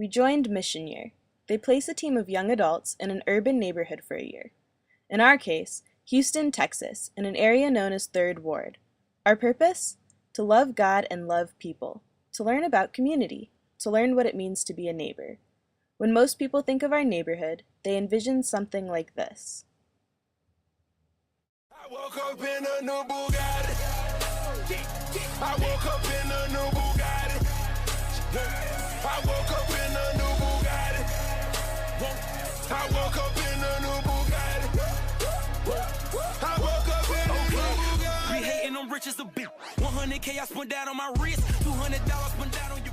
we joined Missionyear. They place a team of young adults in an urban neighborhood for a year. In our case, Houston, Texas, in an area known as 3rd Ward. Our purpose? To love God and love people, to learn about community, to learn what it means to be a neighbor. When most people think of our neighborhood, they envision something like this. I woke up in a new Bugatti. I woke up in a new Bugatti. I woke up in a new Bugatti. I woke up in a new Bugatti. I woke up in a new Bugatti. Be hating on rich as a bitch. 100K I spent that on my wrist. $200 spent that on you.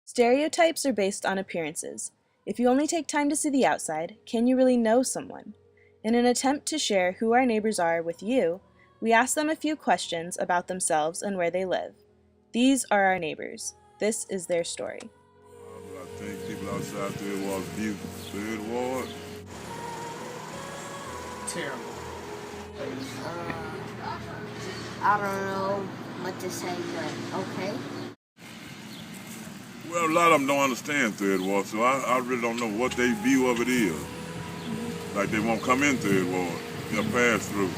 Stereotypes are based on appearances. If you only take time to see the outside, can you really know someone? In an attempt to share who our neighbors are with you, we ask them a few questions about themselves and where they live. These are our neighbors. This is their story. I think people outside 3rd Ward's view. 3rd Ward? Terrible. I don't know what to say, but okay. Well, a lot of them don't understand 3rd Ward, so I really don't know what their view of it is. Like they won't come in 3rd Ward, they'll pass through.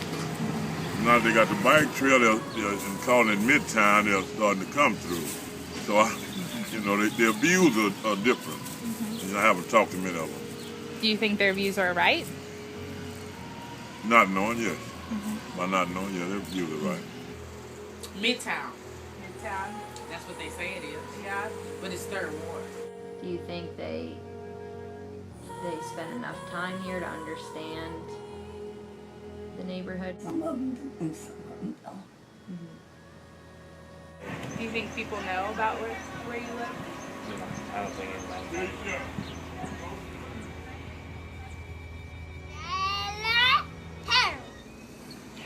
Now they got the bike trail, and calling it Midtown, they're starting to come through. So, their views are different. And I haven't talked to many of them. Do you think their views are right? Not knowing, yes. By not knowing, yeah, their views are right. Midtown. Midtown. That's what they say it is. Yeah. But it's 3rd Ward. Do you think they spend enough time here to understand the neighborhood? Some of them do and some of them don't. Do you think people know about where you live? No, I don't think anybody knows.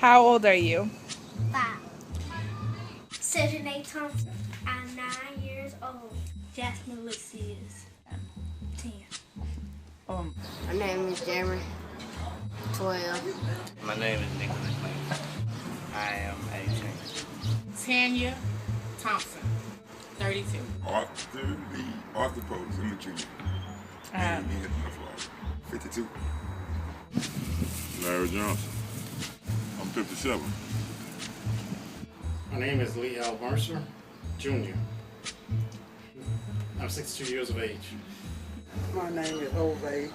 How old are you? 5. Missionyear Thompson. I'm 9 years old. Jasmine Lixie is 10. My name is Jeremy. 12. My name is Nicholas Lee. I am 18. Tanya Thompson. 32. Arthur Post, I'm a junior. And he hit my flag. 52. Larry Johnson. I'm 57. My name is Lee L. Mercer, Jr. I'm 62 years of age. My name is Jose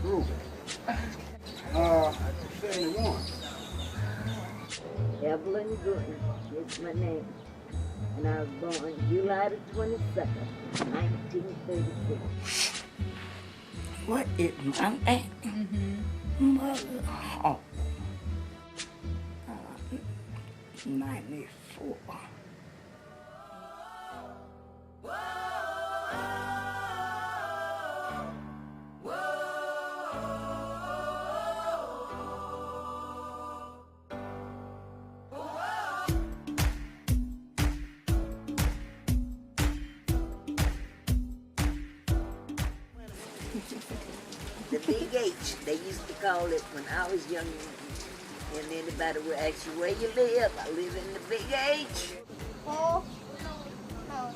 Ruben. 71. Evelyn Gooden is my name. And I was born July the 22nd, 1936. What is my name? Mother Hall. 94. The Big H, they used to call it when I was young. And anybody would ask you where you live. I live in the Big H. Oh, no,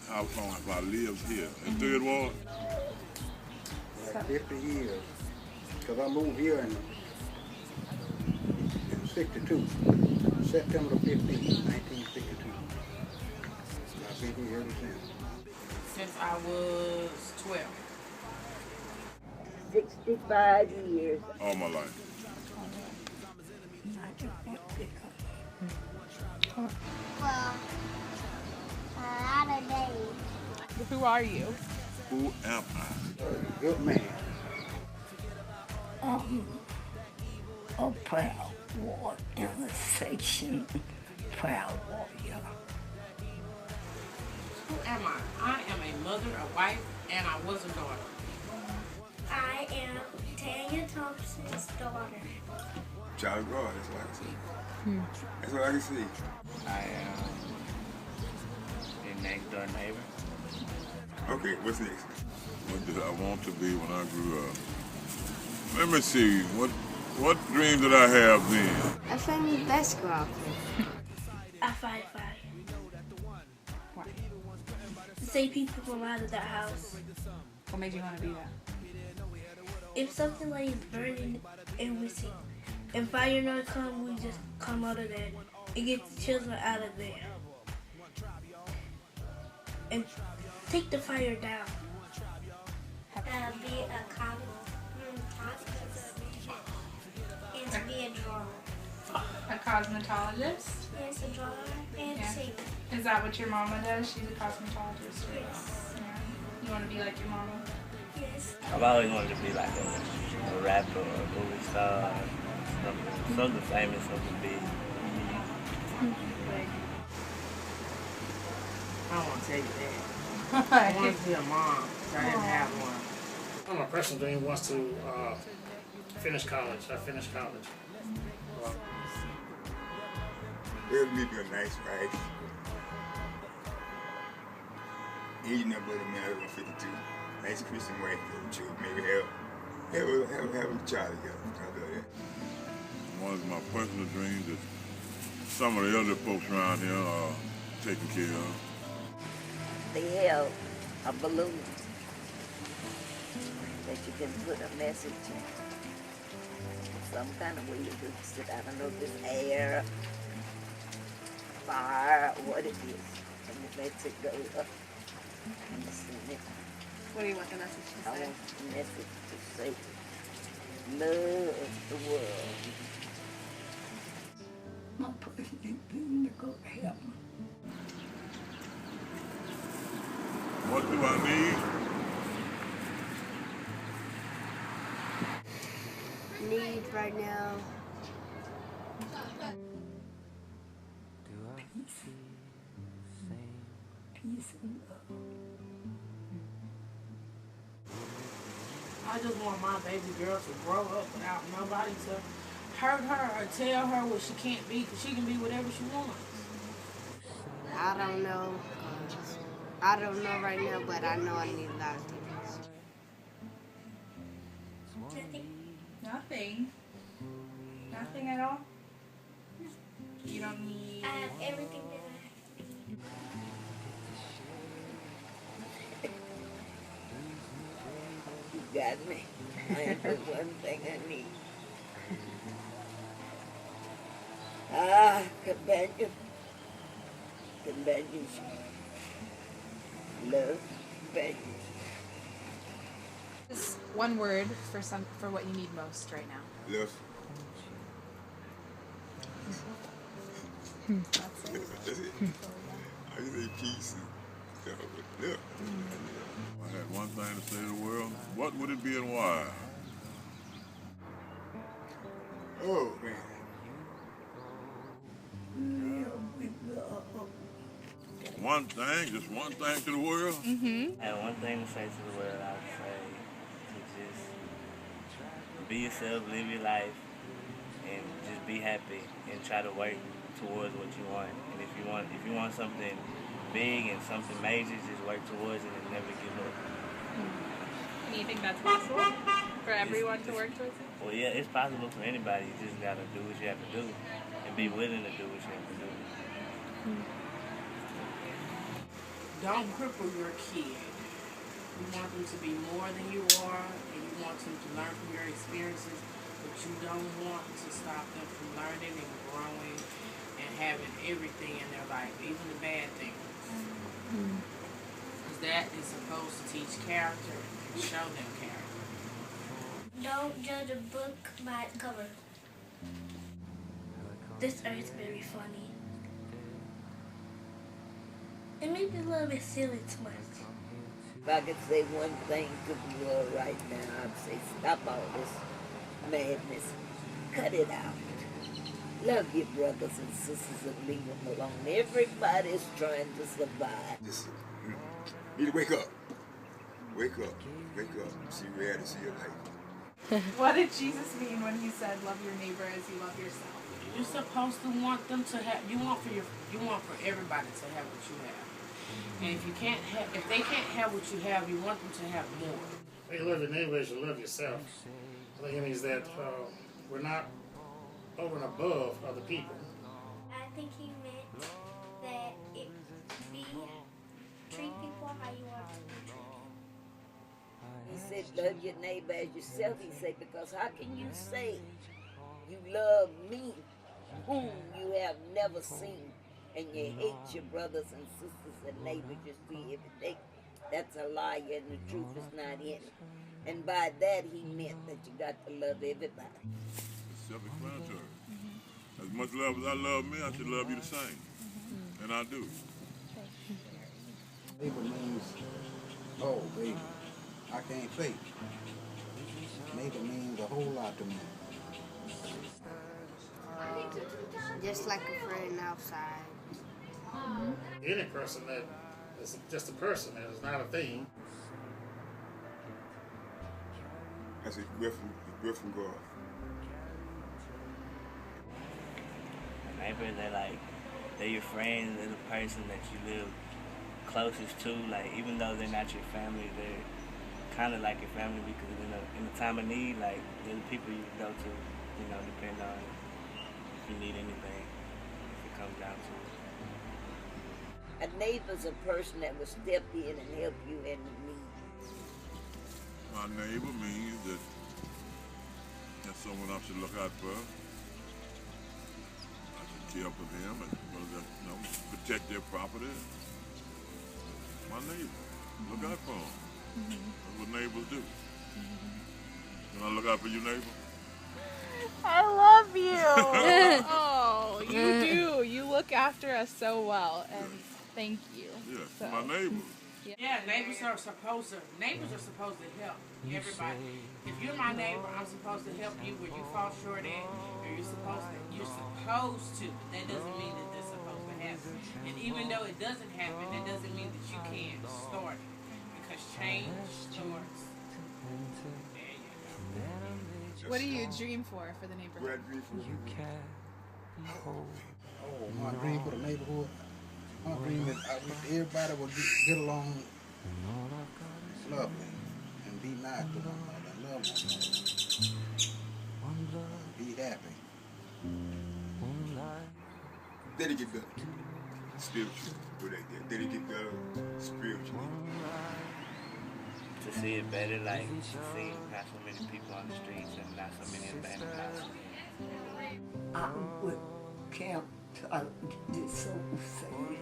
How long have I lived here? In 3rd Ward? Like 50 years. Because I moved here in 62. September 15, 1962. I've been here ever since. Since I was 12. 65 years. All my life. well, a lot of days. Who are you? Who am I? Good man. A proud ward intersection, proud warrior. Who am I? I am a mother, a wife, and I was a daughter. I am Tanya Thompson's daughter. Child of God, that's what I can see. That's what I can see. I am the next door neighbor. Okay, what's next? What did I want to be when I grew up? Let me see. What dream did I have then? A family basketball player. A firefighter. save people from out of their house. What made you want to do that? If something like is burning and we see, and fire not come, we just come out of there and get the children out of there and take the fire down. Be a cosmetologist and to be a drawer. A cosmetologist? Yes, a drawer and Yeah. singer. Is that what your mama does? She's a cosmetologist. Or Yes. Yeah. You want to be like your mama? Yes. I've always wanted to be like a rapper or a movie star, something famous, something big. I don't want to tell you that. I want to be a mom, so I didn't have one. My personal dream was to finish college. I finished college. It would be a nice wife. Age number but a man, 52. Nice Christian wife, children, maybe have a child together. I'll do that. One of my personal dreams is some of the other folks around here are taken care of. They held a balloon that you can put a message in. Some kind of way to boost it. I don't know if it's air, fire, or what it is. And it lets it go up. And send it. What do you want the message to I say? want the message to say, love the world. My personal dream to go to heaven. What do I need? Need right now. Peace and love. I just want my baby girl to grow up without nobody to hurt her or tell her what she can't be, because she can be whatever she wants. I don't know. I don't know right now, but I know I need a lot of things. Nothing. Nothing at all? You don't need... I have everything that I have. You got me. I have the one thing I need. Companion. Companionship. Love. Companionship. Just one word for what you need most right now. Love. That's it. That's it. I just say peace and love. I had one thing to say to the world. What would it be and why? Oh, man. One thing, just one thing to the world? Mm-hmm. And one thing to say to the world, I would say to just be yourself, live your life, and just be happy and try to work towards what you want. And if you want something big and something major, just work towards it and never give up. And you think that's possible for everyone to work towards it? Well, yeah, it's possible for anybody. You just gotta do what you have to do and be willing to do what you have to do. Don't cripple your kid. You want them to be more than you are, and you want them to learn from your experiences, but you don't want to stop them from learning and growing and having everything in their life, even the bad things. Because that is supposed to teach character and show them character. Don't judge a book by its cover. This earth's very funny. It may be a little bit silly to much. If I could say one thing to the world right now, I'd say stop all this madness. Cut it out. Love your brothers and sisters and leave them alone. Everybody's trying to survive. Just need to wake up. Wake up. Wake up. See reality, see your life. What did Jesus mean when he said, love your neighbor as you love yourself? You're supposed to want them to have. You want for everybody to have what you have. And if they can't have what you have, you want them to have more. When you love your neighbor as you love yourself, I think it means that we're not over and above other people. I think he meant that if we treat people or how you want to be treated. He said, love your neighbor as yourself. He said, because how can you say you love me whom you have never seen, and you hate your brothers and sisters and neighbors you see every day? That's a lie, and the truth is not in it. And by that, he meant that you got to love everybody. It's self-explanatory. As much love as I love me, I should love you the same. And I do. Neighbor means, oh, baby, I can't fake. Neighbor means a whole lot to me. Just like a friend outside. Any person that is just a person, that is not a thing. That's a gift from God. Neighbors, they're your friends, they're the person that you live closest to. Like, even though they're not your family, they're kind of like your family, because in the time of need, like, they're the people you go to, depend on if you need anything, if it comes down to it. A neighbor's a person that will step in and help you in need. My neighbor means that that's someone I should look out for. I should care for them and protect their property. My neighbor, look out for them. That's what neighbors do. Can I look out for you, neighbor? I love you. Oh, you do. You look after us so well, and thank you. Yeah, so. My neighbor. Yeah, neighbors are supposed to help everybody. If you're my neighbor, I'm supposed to help you where you fall short at, or you're supposed to. That doesn't mean that that's supposed to happen. And even though it doesn't happen, that doesn't mean that you can't start it. Because change starts. There you go. What do you dream for the neighborhood? My dream for the neighborhood, my dream is I wish everybody would get along lovely and be nice to one another, love one another, be happy. Then it get better. Spiritual. Then it get better spiritually. To see it better, like, to see not so many people on the streets and not so many abandoned houses. I would camp this so safe.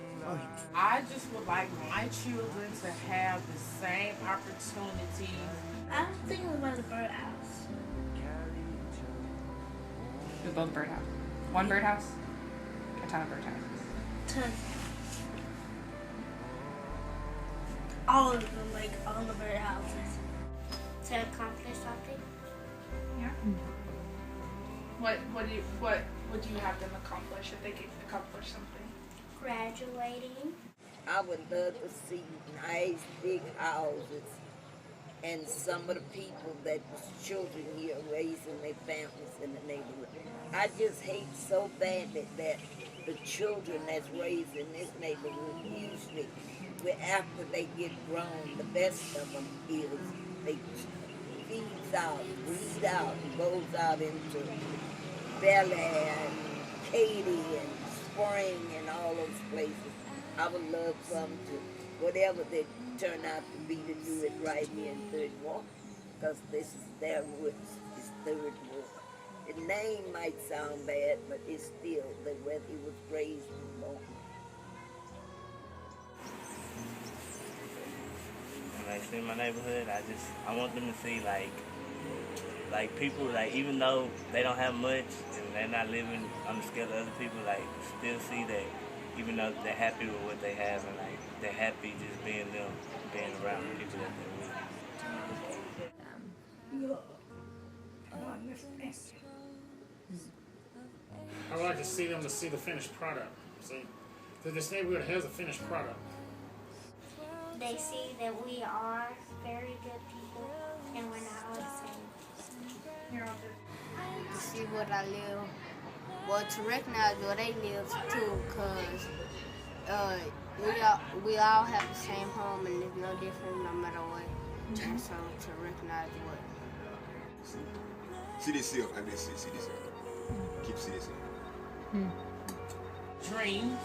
I just would like my children to have the same opportunities. I'm thinking about the birdhouse. We build a birdhouse. One birdhouse? A ton of birdhouses. Ton. All of them, like all the birdhouses. To accomplish something. Yeah. What would you have them accomplish if they could accomplish something? Graduating. I would love to see nice big houses and some of the people that was children here raising their families in the neighborhood. I just hate so badly that the children that's raised in this neighborhood usually, after they get grown, the best of them is they feeds out, breed out, and goes out into Bel Air and Katy and Spring and all those places. I would love for them to, whatever they turn out to be, to do it right here in Third Ward, because this is their roots, it's Third Ward. The name might sound bad, but it's still where he was raised and born. When I see my neighborhood, I want them to see like people, like, even though they don't have much and they're not living on the scale of other people, like, still see that even though they're happy with what they have, and like they're happy just being them, being around the people that they're with. I would like to see them to see the finished product. See, that this neighborhood has a finished product. They see that we are very good people and we're not all the same. You're all good. To see what I live, well, to recognize where they live too, because we all have the same home and it's no different no matter what. And so to recognize what. See this here, I mean, see this here. Keep see this here. Dreams,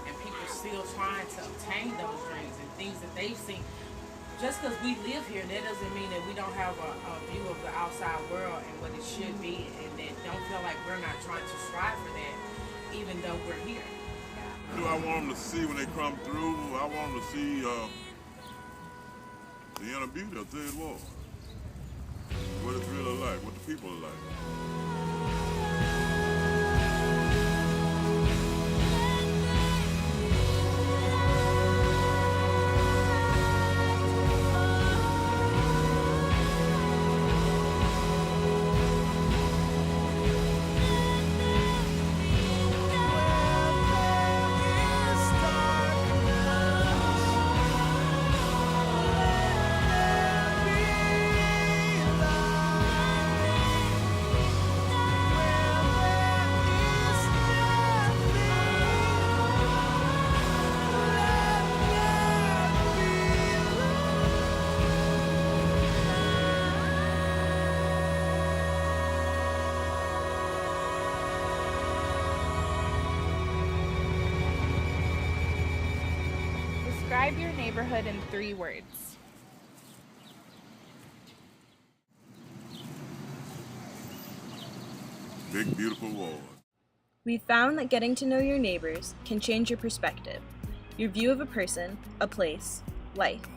and people still trying to obtain those dreams and things that they've seen. Just because we live here, that doesn't mean that we don't have a view of the outside world and what it should be, and that don't feel like we're not trying to strive for that, even though we're here. What do I want them to see when they come through? I want them to see the inner beauty of Third Ward. What it's really like, what the people are like. Describe your neighborhood in 3 words. Big, beautiful ward. We've found that getting to know your neighbors can change your perspective, your view of a person, a place, life.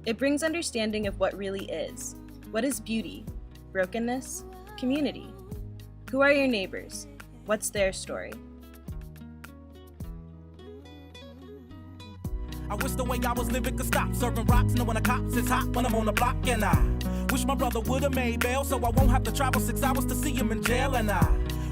It brings understanding of what really is. What is beauty, brokenness, community? Who are your neighbors? What's their story? I wish the way I was living could stop. Serving rocks, knowing the cops is hot when I'm on the block. And I wish my brother would've made bail so I won't have to travel 6 hours to see him in jail. And I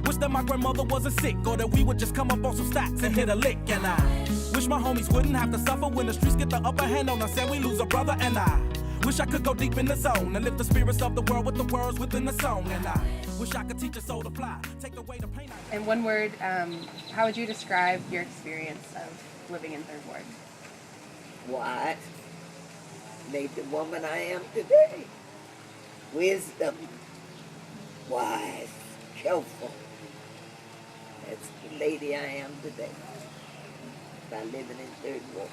wish that my grandmother wasn't sick, or that we would just come up on some stacks and hit a lick. And I wish my homies wouldn't have to suffer when the streets get the upper hand on us and we lose a brother. And I wish I could go deep in the zone and lift the spirits of the world with the words within the song. And I wish I could teach a soul to fly, take away the pain. In one word, how would you describe your experience of living in Third Ward? What made the woman I am today? Wisdom, wise, helpful. That's the lady I am today by living in Third Ward.